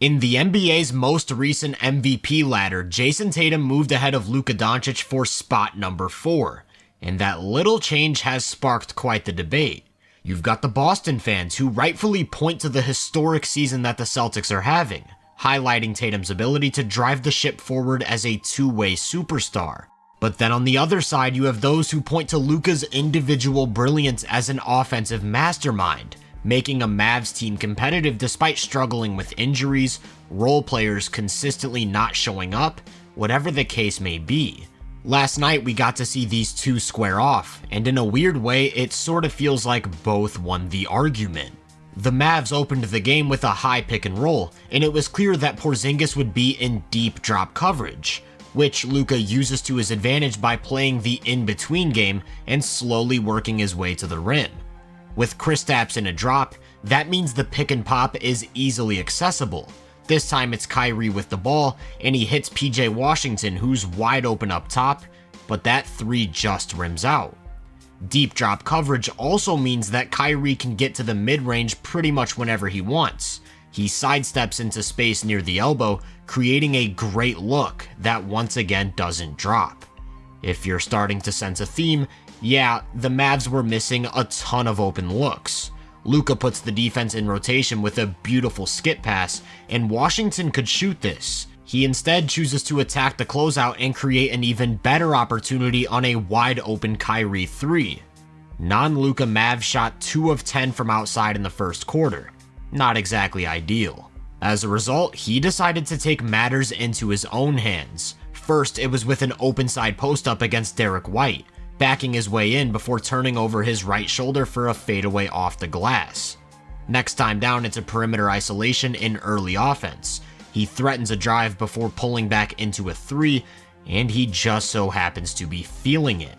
In the NBA's most recent MVP ladder, Jason Tatum moved ahead of Luka Doncic for spot number 4, and that little change has sparked quite the debate. You've got the Boston fans who rightfully point to the historic season that the Celtics are having, highlighting Tatum's ability to drive the ship forward as a two-way superstar. But then on the other side, you have those who point to Luka's individual brilliance as an offensive mastermind, making a Mavs team competitive despite struggling with injuries, role players consistently not showing up, whatever the case may be. Last night we got to see these two square off, and in a weird way it sort of feels like both won the argument. The Mavs opened the game with a high pick and roll, and it was clear that Porzingis would be in deep drop coverage, which Luka uses to his advantage by playing the in-between game and slowly working his way to the rim. With Kristaps in a drop, that means the pick and pop is easily accessible. This time it's Kyrie with the ball, and he hits PJ Washington, who's wide open up top, but that three just rims out. Deep drop coverage also means that Kyrie can get to the mid-range pretty much whenever he wants. He sidesteps into space near the elbow, creating a great look that once again doesn't drop. If you're starting to sense a theme, yeah, the Mavs were missing a ton of open looks. Luka puts the defense in rotation with a beautiful skip pass, and Washington could shoot this. He instead chooses to attack the closeout and create an even better opportunity on a wide open Kyrie 3. Non-Luka Mavs shot 2 of 10 from outside in the first quarter. Not exactly ideal. As a result, he decided to take matters into his own hands. First, it was with an open side post-up against Derek White, backing his way in before turning over his right shoulder for a fadeaway off the glass. Next time down, it's a perimeter isolation in early offense. He threatens a drive before pulling back into a 3, and he just so happens to be feeling it.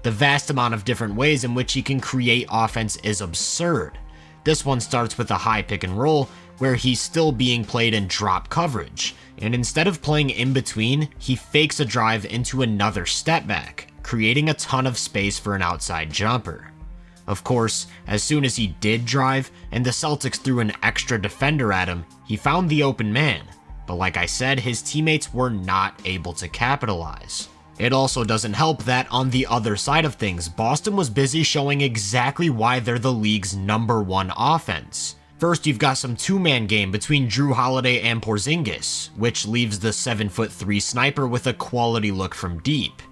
The vast amount of different ways in which he can create offense is absurd. This one starts with a high pick and roll, where he's still being played in drop coverage, and instead of playing in between, he fakes a drive into another step back, creating a ton of space for an outside jumper. Of course, as soon as he did drive and the Celtics threw an extra defender at him, he found the open man, but like I said, his teammates were not able to capitalize. It also doesn't help that on the other side of things, Boston was busy showing exactly why they're the league's #1 offense. First, you've got some two-man game between Jrue Holiday and Porzingis, which leaves the 7'3" sniper with a quality look from deep.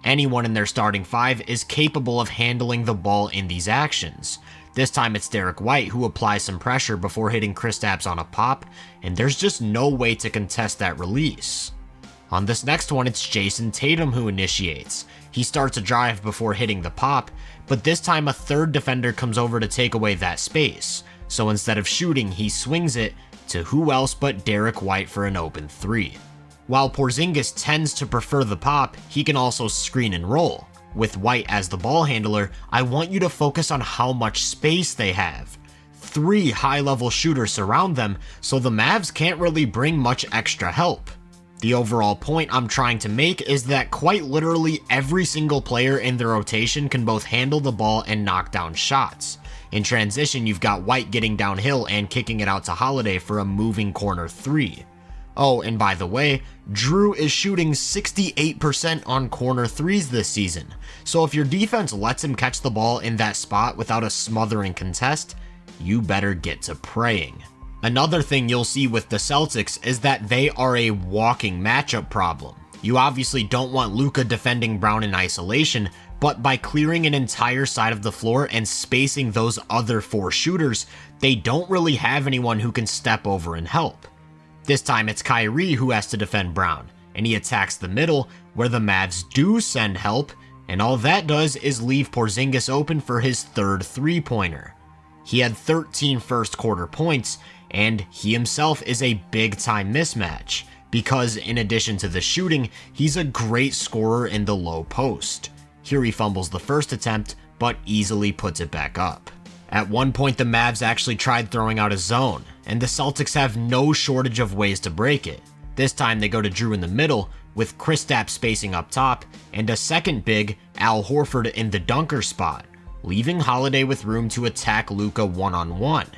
Anyone in their starting 5 is capable of handling the ball in these actions. This time it's Derek White who applies some pressure before hitting Kristaps on a pop, and there's just no way to contest that release. On this next one, it's Jason Tatum who initiates. He starts a drive before hitting the pop, but this time a third defender comes over to take away that space. So instead of shooting, he swings it to who else but Derek White for an open 3. While Porzingis tends to prefer the pop, he can also screen and roll. With White as the ball handler, I want you to focus on how much space they have. 3 high-level shooters surround them, so the Mavs can't really bring much extra help. The overall point I'm trying to make is that quite literally every single player in the rotation can both handle the ball and knock down shots. In transition, you've got White getting downhill and kicking it out to Holiday for a moving corner 3. Oh, and by the way, Jrue is shooting 68% on corner 3s this season, so if your defense lets him catch the ball in that spot without a smothering contest, you better get to praying. Another thing you'll see with the Celtics is that they are a walking matchup problem. You obviously don't want Luka defending Brown in isolation, but by clearing an entire side of the floor and spacing those other 4 shooters, they don't really have anyone who can step over and help. This time it's Kyrie who has to defend Brown, and he attacks the middle where the Mavs do send help, and all that does is leave Porzingis open for his 3rd three-pointer. He had 13 first quarter points, and he himself is a big-time mismatch, because in addition to the shooting, he's a great scorer in the low post. Here he fumbles the first attempt, but easily puts it back up. At one point, the Mavs actually tried throwing out a zone, and the Celtics have no shortage of ways to break it. This time they go to Jrue in the middle, with Kristaps spacing up top, and a second big, Al Horford, in the dunker spot, leaving Holiday with room to attack Luka one-on-one.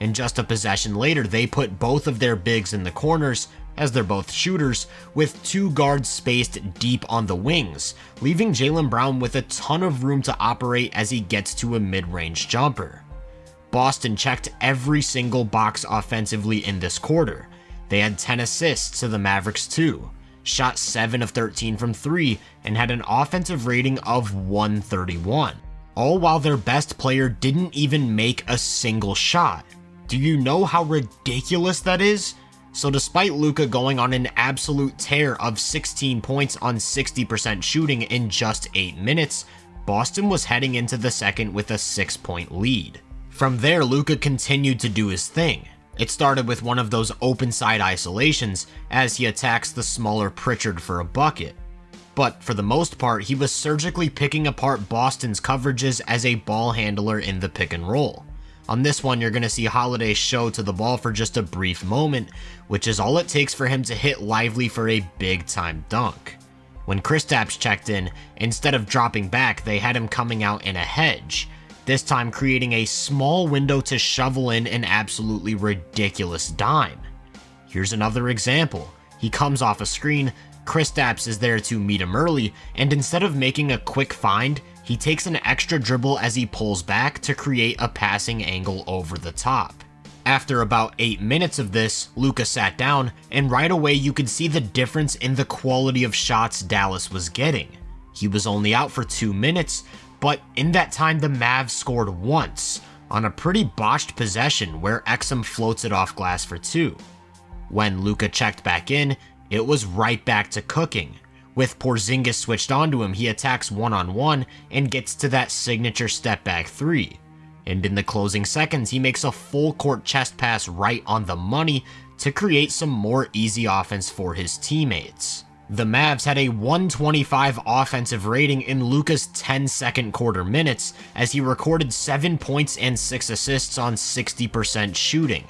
and just a possession later, they put both of their bigs in the corners, as they're both shooters, with 2 guards spaced deep on the wings, leaving Jaylen Brown with a ton of room to operate as he gets to a mid-range jumper. Boston checked every single box offensively in this quarter. They had 10 assists to the Mavericks 2, shot 7 of 13 from 3, and had an offensive rating of 131, all while their best player didn't even make a single shot. Do you know how ridiculous that is? So despite Luka going on an absolute tear of 16 points on 60% shooting in just 8 minutes, Boston was heading into the second with a 6-point lead. From there, Luka continued to do his thing. It started with one of those open side isolations as he attacks the smaller Pritchard for a bucket. But for the most part, he was surgically picking apart Boston's coverages as a ball handler in the pick and roll. On this one, you're going to see Holiday show to the ball for just a brief moment, which is all it takes for him to hit Lively for a big time dunk. When Kristaps checked in, instead of dropping back, they had him coming out in a hedge, this time creating a small window to shovel in an absolutely ridiculous dime. Here's another example. He comes off a screen, Kristaps is there to meet him early, and instead of making a quick find, he takes an extra dribble as he pulls back to create a passing angle over the top. After about 8 minutes of this, Luka sat down, and right away you could see the difference in the quality of shots Dallas was getting. He was only out for 2 minutes, but in that time the Mavs scored once, on a pretty botched possession where Exum floats it off glass for 2. When Luka checked back in, it was right back to cooking. With Porzingis switched onto him, he attacks one-on-one and gets to that signature step-back 3. And in the closing seconds, he makes a full-court chest pass right on the money to create some more easy offense for his teammates. The Mavs had a 125 offensive rating in Luka's 10 second quarter minutes as he recorded 7 points and 6 assists on 60% shooting.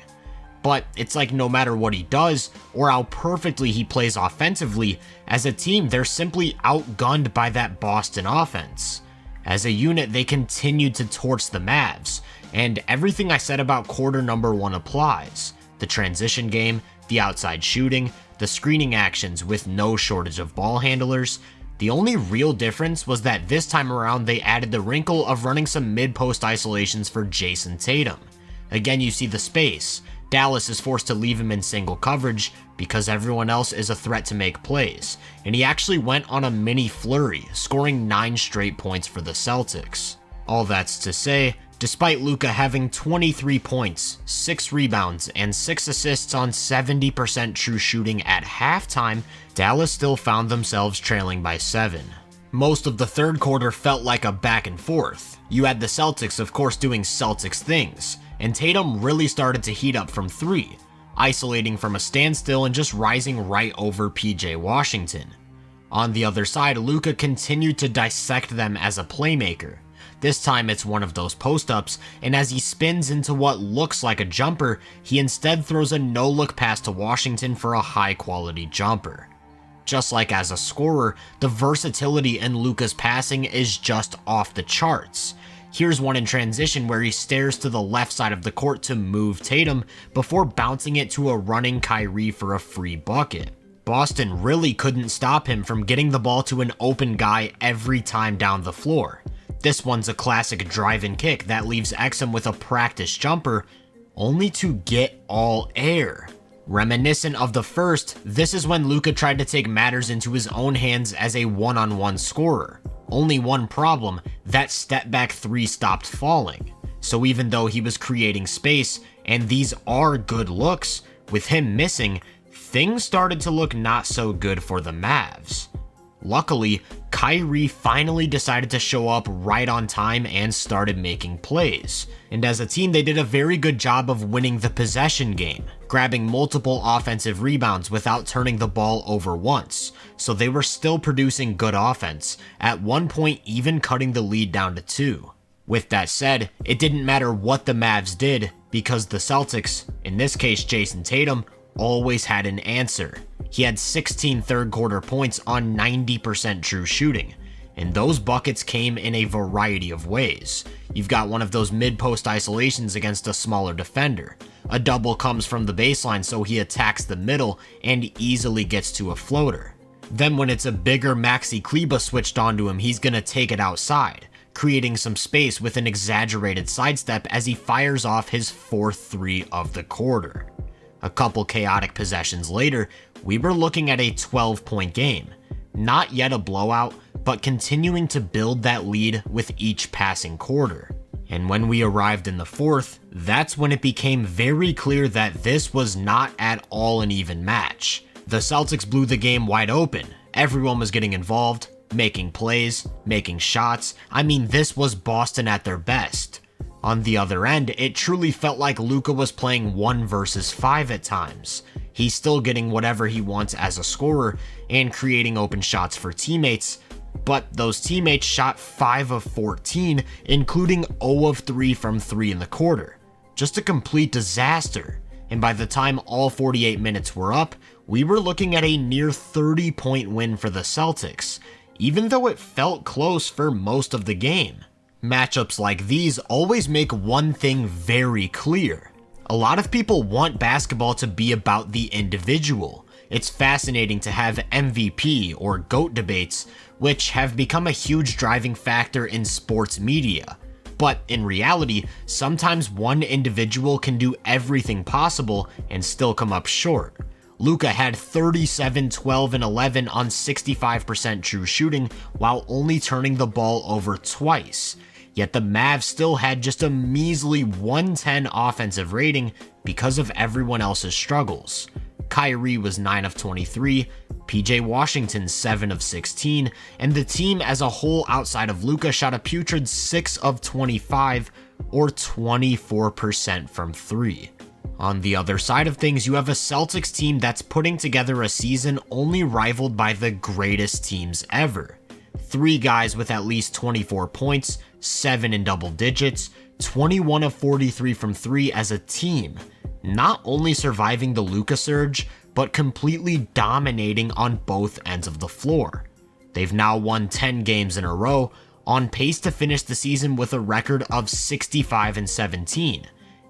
But it's like no matter what he does or how perfectly he plays offensively, as a team they're simply outgunned by that Boston offense. As a unit, they continued to torch the Mavs, and everything I said about quarter number 1 applies. The transition game, the outside shooting, the screening actions with no shortage of ball handlers. The only real difference was that this time around they added the wrinkle of running some mid-post isolations for Jason Tatum. Again, you see the space. Dallas is forced to leave him in single coverage because everyone else is a threat to make plays, and he actually went on a mini flurry, scoring 9 straight points for the Celtics. All that's to say, despite Luka having 23 points, 6 rebounds, and 6 assists on 70% true shooting at halftime, Dallas still found themselves trailing by 7. Most of the third quarter felt like a back and forth. You had the Celtics, of course, doing Celtics things, and Tatum really started to heat up from 3, isolating from a standstill and just rising right over PJ Washington. On the other side, Luka continued to dissect them as a playmaker. This time it's one of those post-ups, and as he spins into what looks like a jumper, he instead throws a no-look pass to Washington for a high-quality jumper. Just like as a scorer, the versatility in Luka's passing is just off the charts. Here's one in transition where he stares to the left side of the court to move Tatum before bouncing it to a running Kyrie for a free bucket. Boston really couldn't stop him from getting the ball to an open guy every time down the floor. This one's a classic drive-in kick that leaves Exum with a practice jumper, only to get all air. Reminiscent of the first, this is when Luka tried to take matters into his own hands as a one-on-one scorer. Only one problem, that step-back 3 stopped falling. So even though he was creating space, and these are good looks, with him missing, things started to look not so good for the Mavs. Luckily, Kyrie finally decided to show up right on time and started making plays. And as a team, they did a very good job of winning the possession game, grabbing multiple offensive rebounds without turning the ball over once. So they were still producing good offense, at one point even cutting the lead down to 2. With that said, it didn't matter what the Mavs did because the Celtics, in this case Jason Tatum, always had an answer. He had 16 third quarter points on 90% true shooting, and those buckets came in a variety of ways. You've got one of those mid-post isolations against a smaller defender. A double comes from the baseline, so he attacks the middle and easily gets to a floater. Then when it's a bigger Maxi Kleber switched onto him, he's gonna take it outside, creating some space with an exaggerated sidestep as he fires off his fourth three of the quarter. A couple chaotic possessions later, we were looking at a 12-point game. Not yet a blowout, but continuing to build that lead with each passing quarter. And when we arrived in the fourth, that's when it became very clear that this was not at all an even match. The Celtics blew the game wide open. Everyone was getting involved, making plays, making shots. I mean, this was Boston at their best. On the other end, it truly felt like Luka was playing 1 versus 5 at times. He's still getting whatever he wants as a scorer and creating open shots for teammates, but those teammates shot 5 of 14, including 0 of 3 from 3 in the quarter. Just a complete disaster. And by the time all 48 minutes were up, we were looking at a near 30-point win for the Celtics, even though it felt close for most of the game. Matchups like these always make one thing very clear. A lot of people want basketball to be about the individual. It's fascinating to have MVP or GOAT debates, which have become a huge driving factor in sports media. But in reality, sometimes one individual can do everything possible and still come up short. Luka had 37, 12, and 11 on 65% true shooting while only turning the ball over twice. Yet the Mavs still had just a measly 110 offensive rating because of everyone else's struggles. Kyrie was 9 of 23, PJ Washington 7 of 16, and the team as a whole outside of Luka shot a putrid 6 of 25, or 24% from 3. On the other side of things, you have a Celtics team that's putting together a season only rivaled by the greatest teams ever. 3 guys with at least 24 points, 7 in double digits, 21 of 43 from 3 as a team, not only surviving the Luka surge, but completely dominating on both ends of the floor. They've now won 10 games in a row, on pace to finish the season with a record of 65 and 17.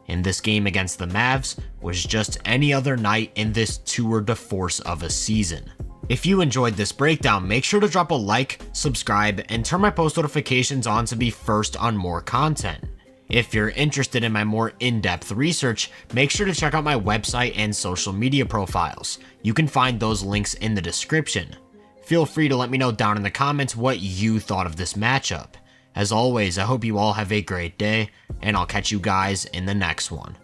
And this game against the Mavs was just any other night in this tour de force of a season. If you enjoyed this breakdown, make sure to drop a like, subscribe, and turn my post notifications on to be first on more content. If you're interested in my more in-depth research, make sure to check out my website and social media profiles. You can find those links in the description. Feel free to let me know down in the comments what you thought of this matchup. As always, I hope you all have a great day, and I'll catch you guys in the next one.